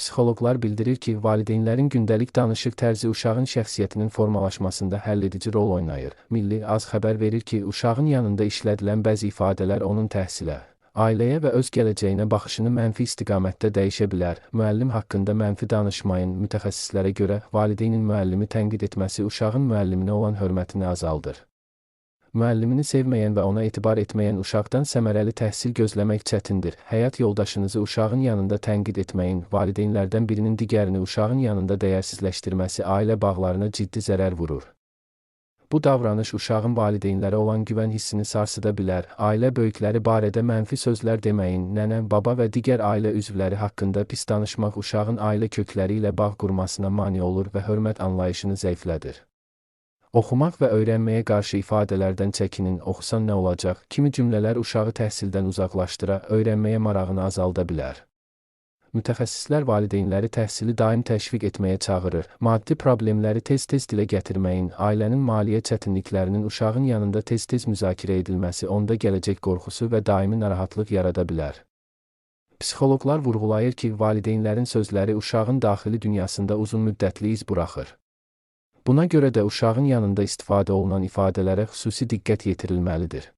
Psixoloqlar bildirir ki, valideynlərin gündəlik danışıq tərzi uşağın şəxsiyyətinin formalaşmasında həlledici rol oynayır. Milli Az xəbər verir ki, uşağın yanında işlədilən bəzi ifadələr onun təhsilə, ailəyə və öz gələcəyinə baxışını mənfi istiqamətdə dəyişə bilər. Müəllim haqqında mənfi danışmayın. Mütəxəssislərə görə, valideynin müəllimi tənqid etməsi uşağın müəlliminə olan hörmətini azaldır. Müəllimini sevməyən və ona etibar etməyən uşaqdan səmərəli təhsil gözləmək çətindir. Həyat yoldaşınızı uşağın yanında tənqid etməyin. Valideynlərdən birinin digərini uşağın yanında dəyərsizləşdirməsi ailə bağlarına ciddi zərər vurur. Bu davranış uşağın valideynlərə olan güvən hissini sarsıda bilər. Ailə böyükləri barədə mənfi sözlər deməyin. Nənə, baba və digər ailə üzvləri haqqında pis danışmaq uşağın ailə kökləri ilə bağ qurmasına mane olur və hörmət anlayışını zəiflədir. Oxumaq və öyrənməyə qarşı ifadələrdən çəkinin. Oxusan nə olacaq? Kimi cümlələr uşağı təhsildən uzaqlaşdıra, öyrənməyə marağını azalda bilər. Mütəxəssislər valideynləri təhsili daim təşviq etməyə çağırır. Maddi problemləri tez-tez dilə gətirməyin. Ailənin maliyyə çətinliklərinin uşağın yanında tez-tez müzakirə edilməsi onda gələcək qorxusu və daimi narahatlıq yarada bilər. Psixoloqlar vurğulayır ki, valideynlərin sözləri uşağın daxili dünyasında uzun müddətli iz buraxır. Buna görə də uşağın yanında istifadə olunan ifadələrə xüsusi diqqət yetirilməlidir.